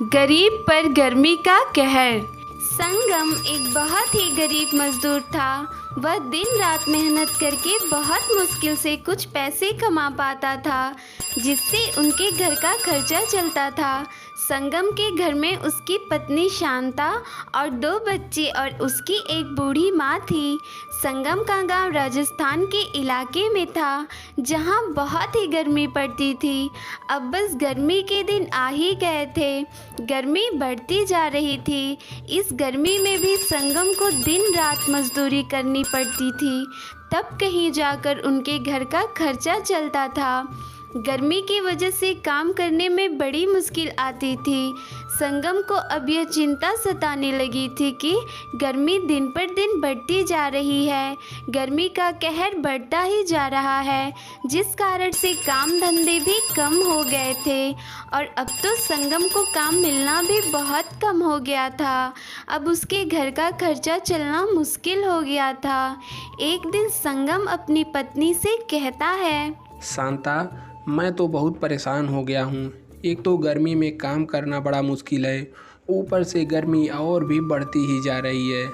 गरीब पर गर्मी का कहर। संगम एक बहुत ही गरीब मजदूर था। वह दिन रात मेहनत करके बहुत मुश्किल से कुछ पैसे कमा पाता था, जिससे उनके घर का खर्चा चलता था। संगम के घर में उसकी पत्नी शांता और 2 बच्चे और उसकी एक बूढ़ी माँ थी। संगम का गांव राजस्थान के इलाके में था, जहां बहुत ही गर्मी पड़ती थी। अब बस गर्मी के दिन आ ही गए थे। गर्मी बढ़ती जा रही थी। इस गर्मी में भी संगम को दिन रात मजदूरी करनी पड़ती थी, तब कहीं जाकर उनके घर का खर्चा चलता था। गर्मी की वजह से काम करने में बड़ी मुश्किल आती थी। संगम को अब यह चिंता सताने लगी थी कि गर्मी दिन पर दिन बढ़ती जा रही है। गर्मी का कहर बढ़ता ही जा रहा है, जिस कारण से काम धंधे भी कम हो गए थे और अब तो संगम को काम मिलना भी बहुत कम हो गया था। अब उसके घर का खर्चा चलना मुश्किल हो गया था। एक दिन संगम अपनी पत्नी से कहता है, शांता, मैं तो बहुत परेशान हो गया हूँ। एक तो गर्मी में काम करना बड़ा मुश्किल है, ऊपर से गर्मी और भी बढ़ती ही जा रही है।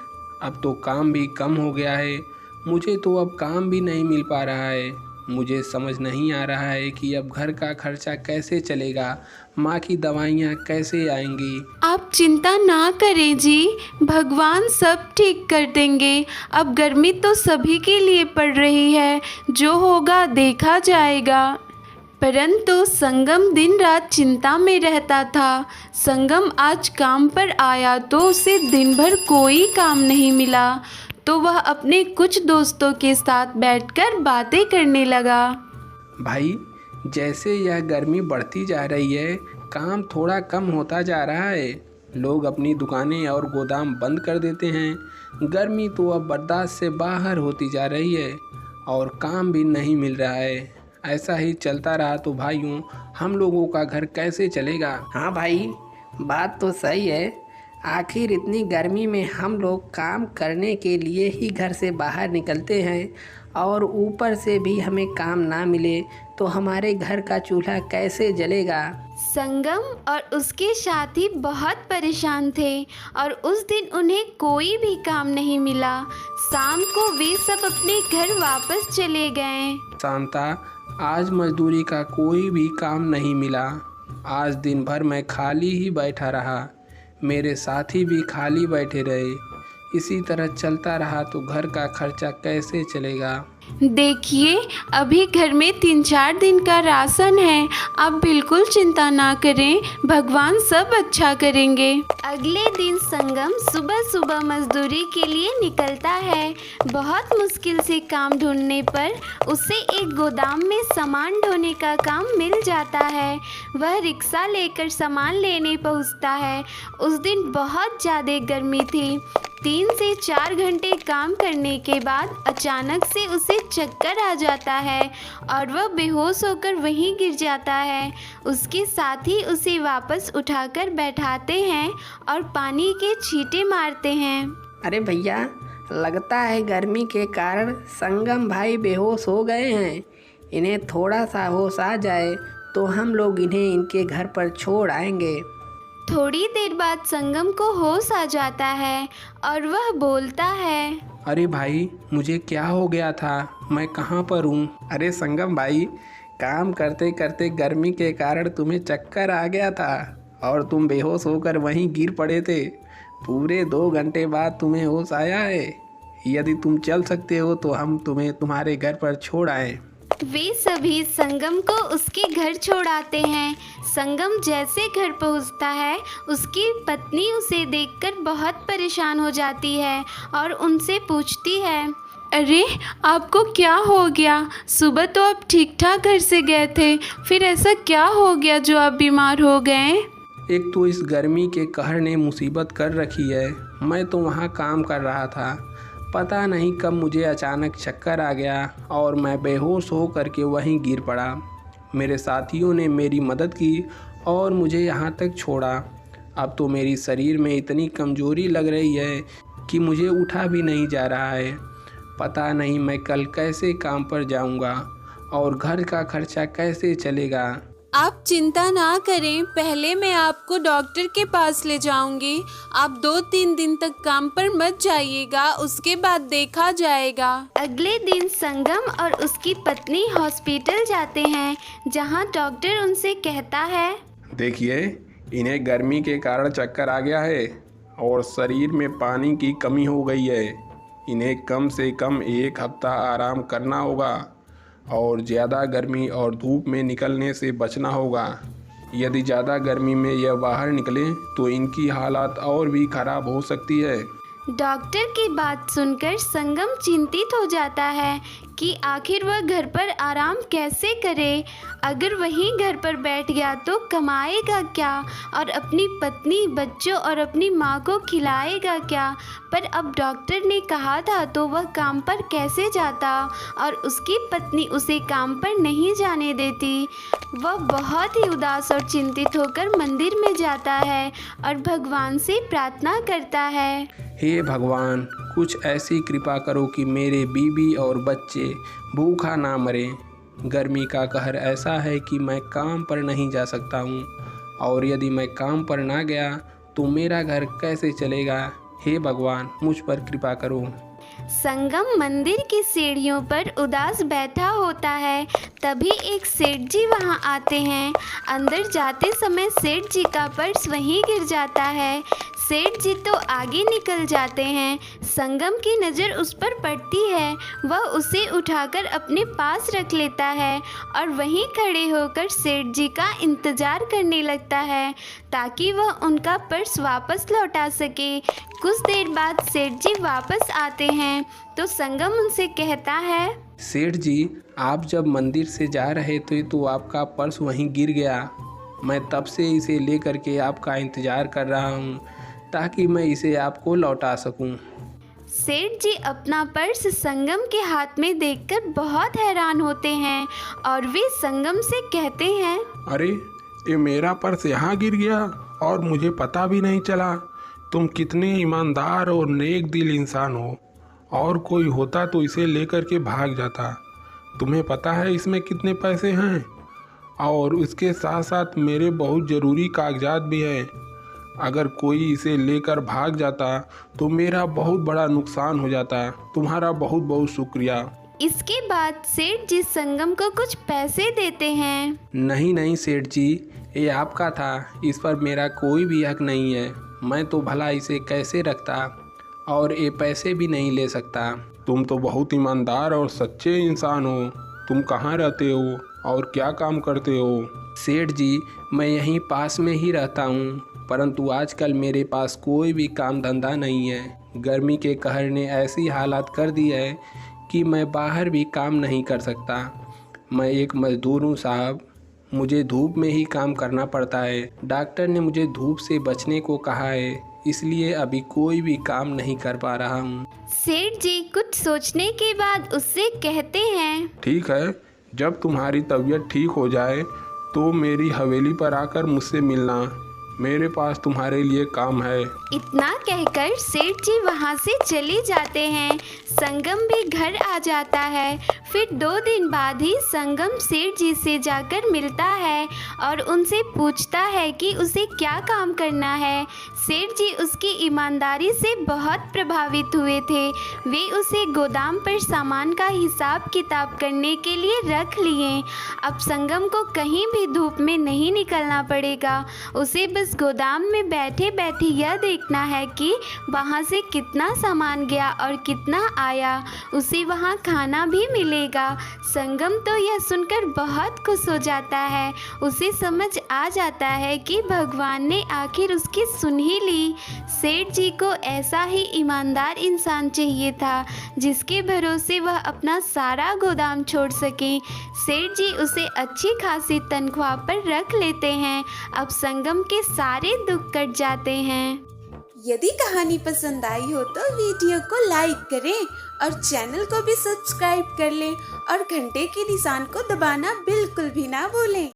अब तो काम भी कम हो गया है, मुझे तो अब काम भी नहीं मिल पा रहा है। मुझे समझ नहीं आ रहा है कि अब घर का खर्चा कैसे चलेगा, माँ की दवाइयाँ कैसे आएंगी। आप चिंता ना करें जी, भगवान सब ठीक कर देंगे। अब गर्मी तो सभी के लिए पड़ रही है, जो होगा देखा जाएगा। परंतु संगम दिन रात चिंता में रहता था। संगम आज काम पर आया तो उसे दिन भर कोई काम नहीं मिला, तो वह अपने कुछ दोस्तों के साथ बैठकर बातें करने लगा। भाई, जैसे यह गर्मी बढ़ती जा रही है, काम थोड़ा कम होता जा रहा है। लोग अपनी दुकानें और गोदाम बंद कर देते हैं। गर्मी तो अब बर्दाश्त से बाहर होती जा रही है और काम भी नहीं मिल रहा है। ऐसा ही चलता रहा तो भाइयों, हम लोगों का घर कैसे चलेगा। हाँ भाई, बात तो सही है। आखिर इतनी गर्मी में हम लोग काम करने के लिए ही घर से बाहर निकलते हैं और ऊपर से भी हमें काम ना मिले तो हमारे घर का चूल्हा कैसे जलेगा। संगम और उसके साथी बहुत परेशान थे और उस दिन उन्हें कोई भी काम नहीं मिला। शाम को वे सब अपने घर वापस चले गए। शांता, आज मजदूरी का कोई भी काम नहीं मिला। आज दिन भर मैं खाली ही बैठा रहा, मेरे साथी भी खाली बैठे रहे। इसी तरह चलता रहा तो घर का खर्चा कैसे चलेगा। देखिए, अभी घर में 3-4 दिन का राशन है। आप बिल्कुल चिंता ना करें, भगवान सब अच्छा करेंगे। अगले दिन संगम सुबह सुबह मजदूरी के लिए निकलता है। बहुत मुश्किल से काम ढूंढने पर उसे एक गोदाम में सामान ढोने का काम मिल जाता है। वह रिक्शा लेकर सामान लेने पहुंचता है। उस दिन बहुत ज़्यादा गर्मी थी। 3 से 4 घंटे काम करने के बाद अचानक से उसे चक्कर आ जाता है और वह बेहोश होकर वहीं गिर जाता है। उसके साथी उसे वापस उठाकर बैठाते हैं और पानी के छींटे मारते हैं। अरे भैया, लगता है गर्मी के कारण संगम भाई बेहोश हो गए हैं। इन्हें थोड़ा सा होश आ जाए तो हम लोग इन्हें इनके घर पर छोड़ आएंगे। थोड़ी देर बाद संगम को होश आ जाता है और वह बोलता है, अरे भाई, मुझे क्या हो गया था, मैं कहाँ पर हूँ। अरे संगम भाई, काम करते करते गर्मी के कारण तुम्हें चक्कर आ गया था और तुम बेहोश होकर वहीं गिर पड़े थे। पूरे 2 घंटे बाद तुम्हें होश आया है। यदि तुम चल सकते हो तो हम तुम्हें तुम्हारे घर पर छोड़ आए। वे सभी संगम को उसके घर छोड़ आते हैं। संगम जैसे घर पहुंचता है, उसकी पत्नी उसे देखकर बहुत परेशान हो जाती है और उनसे पूछती है, अरे आपको क्या हो गया? सुबह तो आप ठीक ठाक घर से गए थे, फिर ऐसा क्या हो गया जो आप बीमार हो गए? एक तो इस गर्मी के कहर ने मुसीबत कर रखी है। मैं तो वहाँ काम कर रहा था, पता नहीं कब मुझे अचानक चक्कर आ गया और मैं बेहोश हो करके वहीं गिर पड़ा। मेरे साथियों ने मेरी मदद की और मुझे यहाँ तक छोड़ा। अब तो मेरी शरीर में इतनी कमज़ोरी लग रही है कि मुझे उठा भी नहीं जा रहा है। पता नहीं मैं कल कैसे काम पर जाऊँगा और घर का खर्चा कैसे चलेगा। आप चिंता ना करें, पहले मैं आपको डॉक्टर के पास ले जाऊंगी। आप 2-3 दिन तक काम पर मत जाइएगा, उसके बाद देखा जाएगा। अगले दिन संगम और उसकी पत्नी हॉस्पिटल जाते हैं, जहां डॉक्टर उनसे कहता है, देखिए, इन्हें गर्मी के कारण चक्कर आ गया है और शरीर में पानी की कमी हो गई है। इन्हें कम से कम 1 हफ्ता आराम करना होगा और ज़्यादा गर्मी और धूप में निकलने से बचना होगा। यदि ज़्यादा गर्मी में यह बाहर निकलें तो इनकी हालत और भी ख़राब हो सकती है। डॉक्टर की बात सुनकर संगम चिंतित हो जाता है कि आखिर वह घर पर आराम कैसे करे। अगर वहीं घर पर बैठ गया तो कमाएगा क्या और अपनी पत्नी, बच्चों और अपनी माँ को खिलाएगा क्या। पर अब डॉक्टर ने कहा था तो वह काम पर कैसे जाता और उसकी पत्नी उसे काम पर नहीं जाने देती। वह बहुत ही उदास और चिंतित होकर मंदिर में जाता है और भगवान से प्रार्थना करता है, हे भगवान, कुछ ऐसी कृपा करो कि मेरे बीवी और बच्चे भूखा ना मरें। गर्मी का कहर ऐसा है कि मैं काम पर नहीं जा सकता हूँ और यदि मैं काम पर ना गया तो मेरा घर कैसे चलेगा। हे भगवान, मुझ पर कृपा करो। संगम मंदिर की सीढ़ियों पर उदास बैठा होता है। तभी एक सेठ जी वहां आते हैं। अंदर जाते समय सेठ जी का पर्स वहीं गिर जाता है। सेठ जी तो आगे निकल जाते हैं। संगम की नज़र उस पर पड़ती है। वह उसे उठाकर अपने पास रख लेता है और वहीं खड़े होकर सेठ जी का इंतज़ार करने लगता है ताकि वह उनका पर्स वापस लौटा सके। कुछ देर बाद सेठ जी वापस आते हैं तो संगम उनसे कहता है, सेठ जी, आप जब मंदिर से जा रहे थे तो आपका पर्स वहीं गिर गया। मैं तब से इसे लेकर के आपका इंतज़ार कर रहा हूँ ताकि मैं इसे आपको लौटा सकूँ। सेठ जी अपना पर्स संगम के हाथ में देखकर बहुत हैरान होते हैं और वे संगम से कहते हैं, अरे, ये मेरा पर्स यहाँ गिर गया और मुझे पता भी नहीं चला। तुम कितने ईमानदार और नेक दिल इंसान हो। और कोई होता तो इसे लेकर के भाग जाता। तुम्हें पता है इसमें कितने पैसे हैं और इसके साथ साथ मेरे बहुत ज़रूरी कागजात भी हैं। अगर कोई इसे लेकर भाग जाता तो मेरा बहुत बड़ा नुकसान हो जाता। तुम्हारा बहुत बहुत शुक्रिया। इसके बाद सेठ जी संगम को कुछ पैसे देते हैं। नहीं नहीं सेठ जी, ये आपका था, इस पर मेरा कोई भी हक नहीं है। मैं तो भला इसे कैसे रखता और ये पैसे भी नहीं ले सकता। तुम तो बहुत ईमानदार और सच्चे इंसान हो। तुम कहाँ रहते हो और क्या काम करते हो? सेठ जी, मैं यहीं पास में ही रहता हूँ, परंतु आजकल मेरे पास कोई भी काम धंधा नहीं है। गर्मी के कहर ने ऐसी हालात कर दी है कि मैं बाहर भी काम नहीं कर सकता। मैं एक मज़दूर हूँ साहब, मुझे धूप में ही काम करना पड़ता है। डॉक्टर ने मुझे धूप से बचने को कहा है, इसलिए अभी कोई भी काम नहीं कर पा रहा हूँ। सेठ जी कुछ सोचने के बाद उससे कहते हैं, ठीक है, जब तुम्हारी तबीयत ठीक हो जाए तो मेरी हवेली पर आकर मुझसे मिलना। मेरे पास तुम्हारे लिए काम है। इतना कहकर सेठ जी वहाँ से चले जाते हैं। संगम भी घर आ जाता है। फिर 2 दिन बाद ही संगम सेठ जी से जाकर मिलता है और उनसे पूछता है कि उसे क्या काम करना है। सेठ जी उसकी ईमानदारी से बहुत प्रभावित हुए थे। वे उसे गोदाम पर सामान का हिसाब किताब करने के लिए रख लिए। अब संगम को कहीं भी धूप में नहीं निकलना पड़ेगा। उसे बस गोदाम में बैठे बैठे यह देखना है कि वहाँ से कितना सामान गया और कितना आया। उसे वहाँ खाना भी मिलेगा। संगम तो यह सुनकर बहुत खुश हो जाता है। उसे समझ आ जाता है कि भगवान ने आखिर उसकी सुन ही ली। सेठ जी को ऐसा ही ईमानदार इंसान चाहिए था जिसके भरोसे वह अपना सारा गोदाम छोड़ सके। सेठ जी उसे अच्छी खासी तनख्वाह पर रख लेते हैं। अब संगम के सारे दुख कट जाते हैं। यदि कहानी पसंद आई हो तो वीडियो को लाइक करें और चैनल को भी सब्सक्राइब कर लें और घंटे के निशान को दबाना बिल्कुल भी ना भूलें।